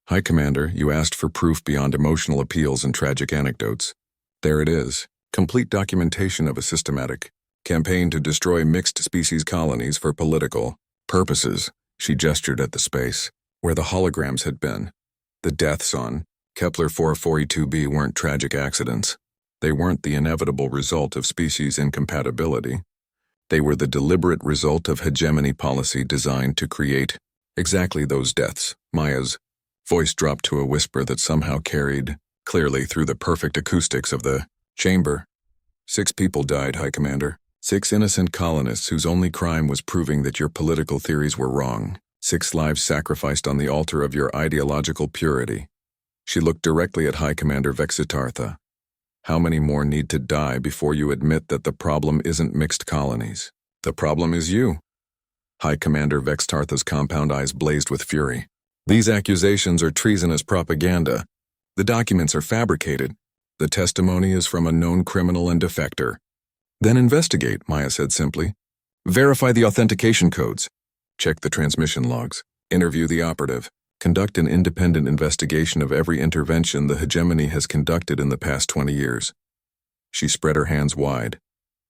High Commander, you asked for proof beyond emotional appeals and tragic anecdotes. There it is, complete documentation of a systematic campaign to destroy mixed species colonies for political purposes. She gestured at the space where the holograms had been. The deaths on Kepler 442b weren't tragic accidents. They weren't the inevitable result of species incompatibility. They were the deliberate result of hegemony policy designed to create exactly those deaths. Maya's voice dropped to a whisper that somehow carried clearly through the perfect acoustics of the chamber. 6 people died, High Commander. 6 innocent colonists whose only crime was proving that your political theories were wrong. 6 lives sacrificed on the altar of your ideological purity. She looked directly at High Commander Vexitartha. How many more need to die before you admit that the problem isn't mixed colonies? The problem is you. High Commander Vextartha's compound eyes blazed with fury. These accusations are treasonous propaganda. The documents are fabricated. The testimony is from a known criminal and defector. Then investigate, Maya said simply. Verify the authentication codes. Check the transmission logs. Interview the operative. Conduct an independent investigation of every intervention the hegemony has conducted in the past 20 years. She spread her hands wide.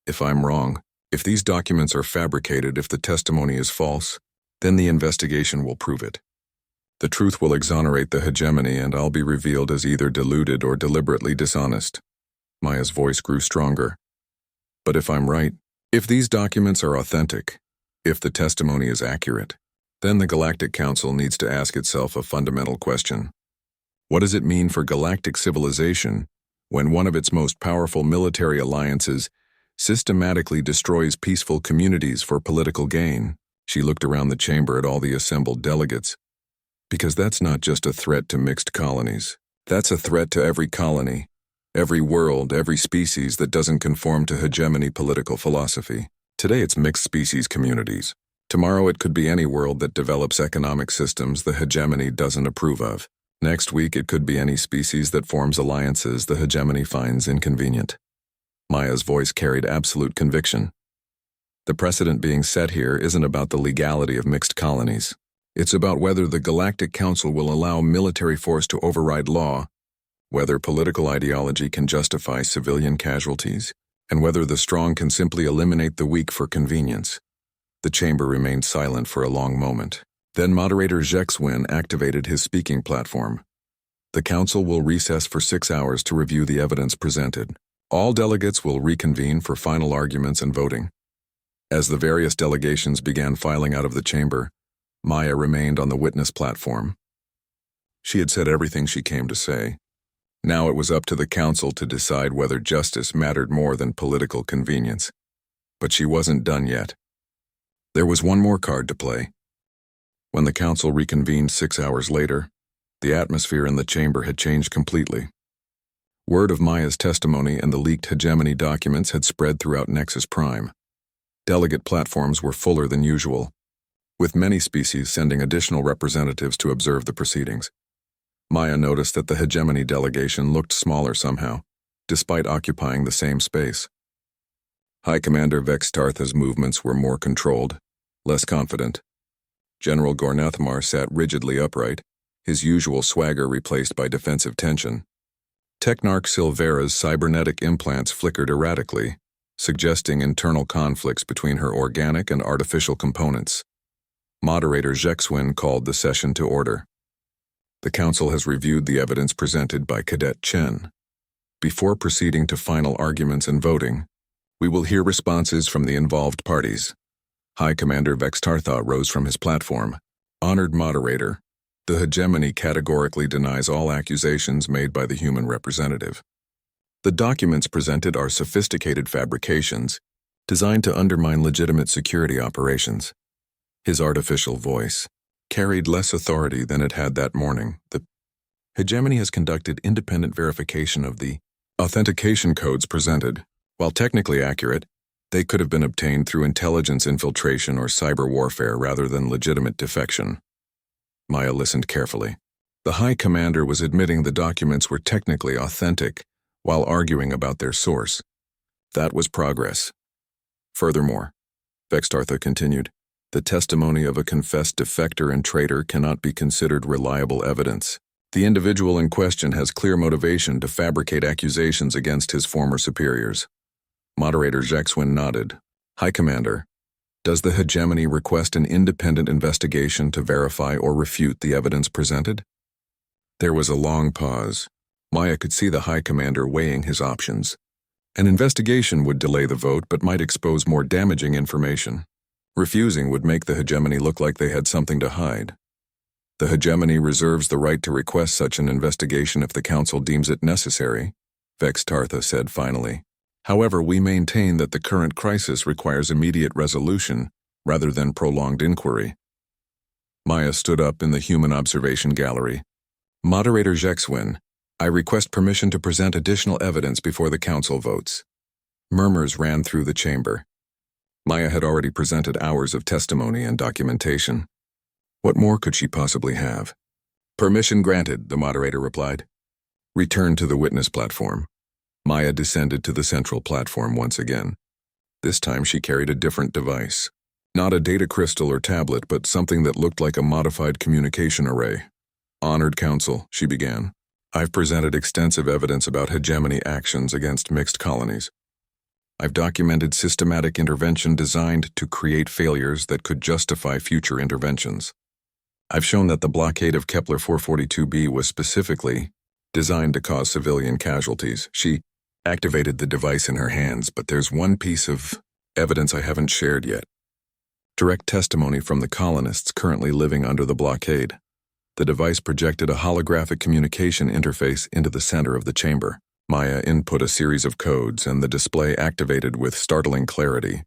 If I'm wrong, if these documents are fabricated, if the testimony is false, then the investigation will prove it. The truth will exonerate the hegemony and I'll be revealed as either deluded or deliberately dishonest. Maya's voice grew stronger. But if I'm right, if these documents are authentic, if the testimony is accurate, then the Galactic Council needs to ask itself a fundamental question. What does it mean for galactic civilization when one of its most powerful military alliances systematically destroys peaceful communities for political gain? She looked around the chamber at all the assembled delegates. Because that's not just a threat to mixed colonies. That's a threat to every colony, every world, every species that doesn't conform to hegemony political philosophy. Today it's mixed species communities. Tomorrow it could be any world that develops economic systems the hegemony doesn't approve of. Next week it could be any species that forms alliances the hegemony finds inconvenient. Maya's voice carried absolute conviction. The precedent being set here isn't about the legality of mixed colonies. It's about whether the Galactic Council will allow military force to override law, whether political ideology can justify civilian casualties, and whether the strong can simply eliminate the weak for convenience. The chamber remained silent for a long moment. Then moderator Jexwin activated his speaking platform. The council will recess for 6 hours to review the evidence presented. All delegates will reconvene for final arguments and voting. As the various delegations began filing out of the chamber, Maya remained on the witness platform. She had said everything she came to say. Now it was up to the council to decide whether justice mattered more than political convenience. But she wasn't done yet. There was one more card to play. When the council reconvened 6 hours later, the atmosphere in the chamber had changed completely. Word of Maya's testimony and the leaked hegemony documents had spread throughout Nexus Prime. Delegate platforms were fuller than usual, with many species sending additional representatives to observe the proceedings. Maya noticed that the hegemony delegation looked smaller somehow, despite occupying the same space. High Commander Vex Tartha's movements were more controlled, less confident. General Gornathmar sat rigidly upright, his usual swagger replaced by defensive tension. Technarch Silvera's cybernetic implants flickered erratically, suggesting internal conflicts between her organic and artificial components. Moderator Jexwin called the session to order. The council has reviewed the evidence presented by Cadet Chen. Before proceeding to final arguments and voting, we will hear responses from the involved parties. High Commander Vex Tartha rose from his platform. Honored moderator, the hegemony categorically denies all accusations made by the human representative. The documents presented are sophisticated fabrications designed to undermine legitimate security operations. His artificial voice carried less authority than it had that morning. The hegemony has conducted independent verification of the authentication codes presented. While technically accurate, they could have been obtained through intelligence infiltration or cyber warfare rather than legitimate defection. Maya listened carefully. The High Commander was admitting the documents were technically authentic, while arguing about their source. That was progress. Furthermore, Vex Tartha continued, the testimony of a confessed defector and traitor cannot be considered reliable evidence. The individual in question has clear motivation to fabricate accusations against his former superiors. Moderator Jexwin nodded. High Commander, does the hegemony request an independent investigation to verify or refute the evidence presented? There was a long pause. Maya could see the High Commander weighing his options. An investigation would delay the vote but might expose more damaging information. Refusing would make the hegemony look like they had something to hide. The hegemony reserves the right to request such an investigation if the council deems it necessary, Vex Tartha said finally. However, we maintain that the current crisis requires immediate resolution rather than prolonged inquiry. Maya stood up in the human observation gallery. Moderator Jexwin, I request permission to present additional evidence before the council votes. Murmurs ran through the chamber. Maya had already presented hours of testimony and documentation. What more could she possibly have? Permission granted, the moderator replied. Return to the witness platform. Maya descended to the central platform once again. This time she carried a different device. Not a data crystal or tablet, but something that looked like a modified communication array. Honored Council, she began. I've presented extensive evidence about hegemony actions against mixed colonies. I've documented systematic intervention designed to create failures that could justify future interventions. I've shown that the blockade of Kepler 442b was specifically designed to cause civilian casualties. She activated the device in her hands, but there's one piece of evidence I haven't shared yet. Direct testimony from the colonists currently living under the blockade. The device projected a holographic communication interface into the center of the chamber. Maya input a series of codes, and the display activated with startling clarity.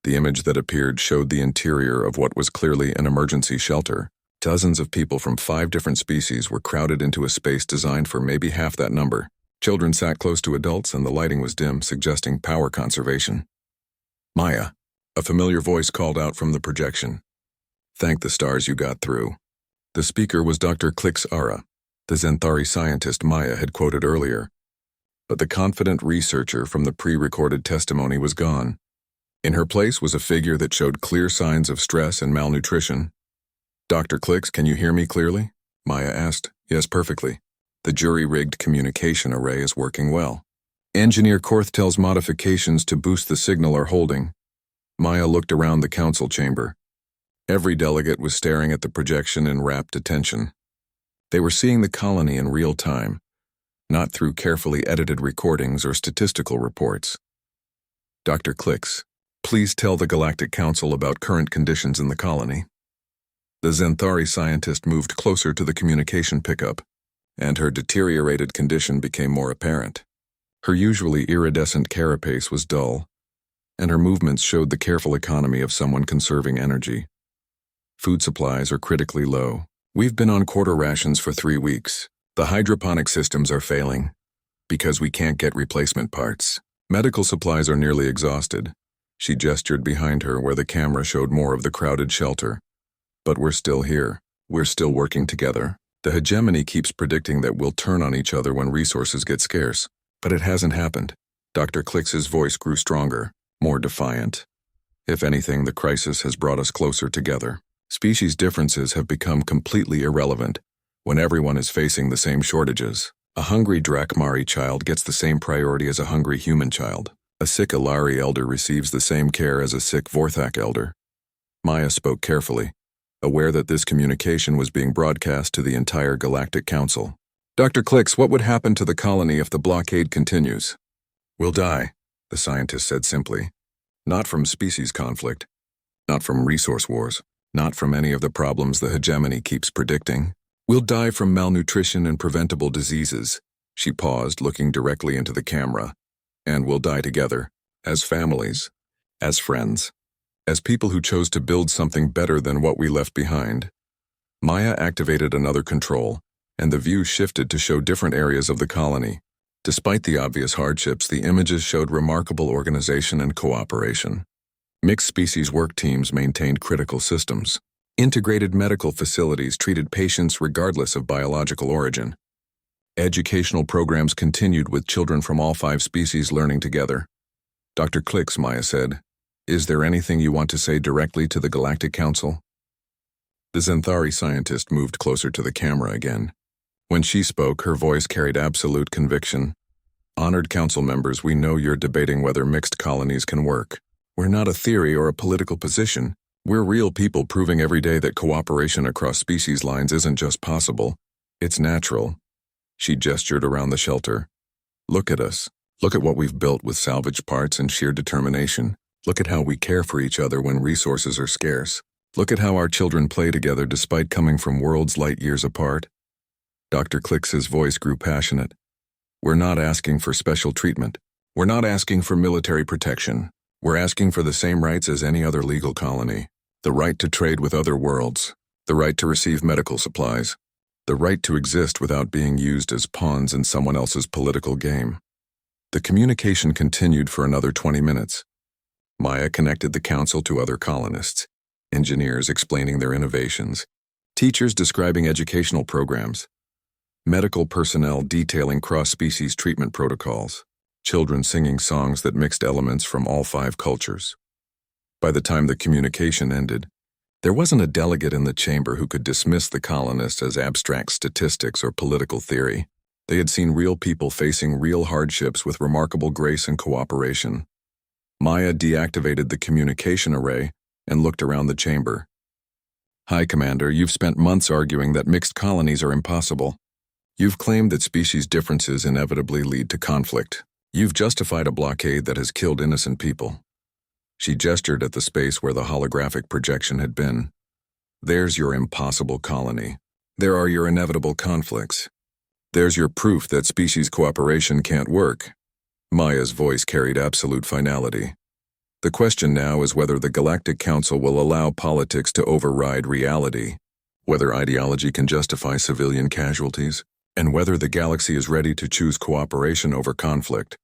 The image that appeared showed the interior of what was clearly an emergency shelter. Dozens of people from 5 different species were crowded into a space designed for maybe half that number. Children sat close to adults, and the lighting was dim, suggesting power conservation. Maya, a familiar voice called out from the projection. Thank the stars you got through. The speaker was Dr. Klix Ara, the Zenthari scientist Maya had quoted earlier. But the confident researcher from the pre-recorded testimony was gone. In her place was a figure that showed clear signs of stress and malnutrition. Dr. Klix, can you hear me clearly? Maya asked. Yes, perfectly. The jury-rigged communication array is working well. Engineer Korth tells modifications to boost the signal are holding. Maya looked around the council chamber. Every delegate was staring at the projection in rapt attention. They were seeing the colony in real time, not through carefully edited recordings or statistical reports. Dr. Clicks, please tell the Galactic Council about current conditions in the colony. The Xanthari scientist moved closer to the communication pickup, and her deteriorated condition became more apparent. Her usually iridescent carapace was dull, and her movements showed the careful economy of someone conserving energy. Food supplies are critically low. We've been on quarter rations for 3 weeks. The hydroponic systems are failing because we can't get replacement parts. Medical supplies are nearly exhausted. She gestured behind her where the camera showed more of the crowded shelter. But we're still here. We're still working together. The hegemony keeps predicting that we'll turn on each other when resources get scarce. But it hasn't happened. Dr. Clicks's voice grew stronger, more defiant. If anything, the crisis has brought us closer together. Species differences have become completely irrelevant when everyone is facing the same shortages. A hungry Drakmari child gets the same priority as a hungry human child. A sick Ilari elder receives the same care as a sick Vorthak elder. Maya spoke carefully, aware that this communication was being broadcast to the entire Galactic Council. Dr. Clicks, what would happen to the colony if the blockade continues? We'll die, the scientist said simply. Not from species conflict, not from resource wars, not from any of the problems the hegemony keeps predicting. We'll die from malnutrition and preventable diseases. She paused, looking directly into the camera. And we'll die together, as families, as friends, as people who chose to build something better than what we left behind. Maya activated another control, and the view shifted to show different areas of the colony. Despite the obvious hardships, the images showed remarkable organization and cooperation. Mixed species work teams maintained critical systems. Integrated medical facilities treated patients regardless of biological origin. Educational programs continued with children from all 5 species learning together. Dr. Clicks, Maya said, is there anything you want to say directly to the Galactic Council? The Xanthari scientist moved closer to the camera again. When she spoke, her voice carried absolute conviction. Honored council members, we know you're debating whether mixed colonies can work. We're not a theory or a political position. We're real people proving every day that cooperation across species lines isn't just possible, it's natural. She gestured around the shelter. Look at us. Look at what we've built with salvaged parts and sheer determination. Look at how we care for each other when resources are scarce. Look at how our children play together despite coming from worlds light years apart. Dr. Clicks's voice grew passionate. We're not asking for special treatment. We're not asking for military protection. We're asking for the same rights as any other legal colony. The right to trade with other worlds. The right to receive medical supplies. The right to exist without being used as pawns in someone else's political game. The communication continued for another 20 minutes. Maya connected the council to other colonists, engineers explaining their innovations, teachers describing educational programs, medical personnel detailing cross-species treatment protocols, children singing songs that mixed elements from all 5 cultures. By the time the communication ended, there wasn't a delegate in the chamber who could dismiss the colonists as abstract statistics or political theory. They had seen real people facing real hardships with remarkable grace and cooperation. Maya deactivated the communication array and looked around the chamber. Hi, Commander, you've spent months arguing that mixed colonies are impossible. You've claimed that species differences inevitably lead to conflict. You've justified a blockade that has killed innocent people. She gestured at the space where the holographic projection had been. There's your impossible colony. There are your inevitable conflicts. There's your proof that species cooperation can't work. Maya's voice carried absolute finality. The question now is whether the Galactic Council will allow politics to override reality, whether ideology can justify civilian casualties, and whether the galaxy is ready to choose cooperation over conflict.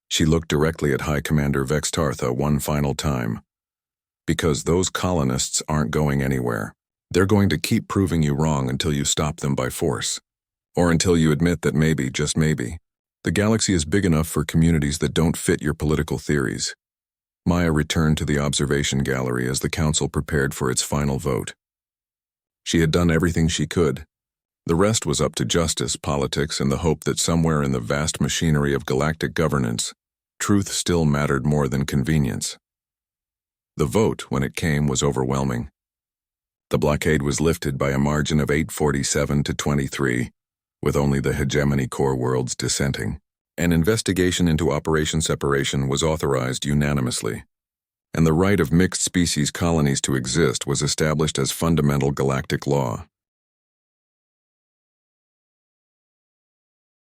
She looked directly at High Commander Vex Tartha one final time. Because those colonists aren't going anywhere. They're going to keep proving you wrong until you stop them by force. Or until you admit that maybe, just maybe, the galaxy is big enough for communities that don't fit your political theories. Maya returned to the observation gallery as the council prepared for its final vote. She had done everything she could. The rest was up to justice, politics, and the hope that somewhere in the vast machinery of galactic governance, truth still mattered more than convenience. The vote, when it came, was overwhelming. The blockade was lifted by a margin of 847 to 23, with only the hegemony core worlds dissenting. An investigation into Operation Separation was authorized unanimously, and the right of mixed-species colonies to exist was established as fundamental galactic law.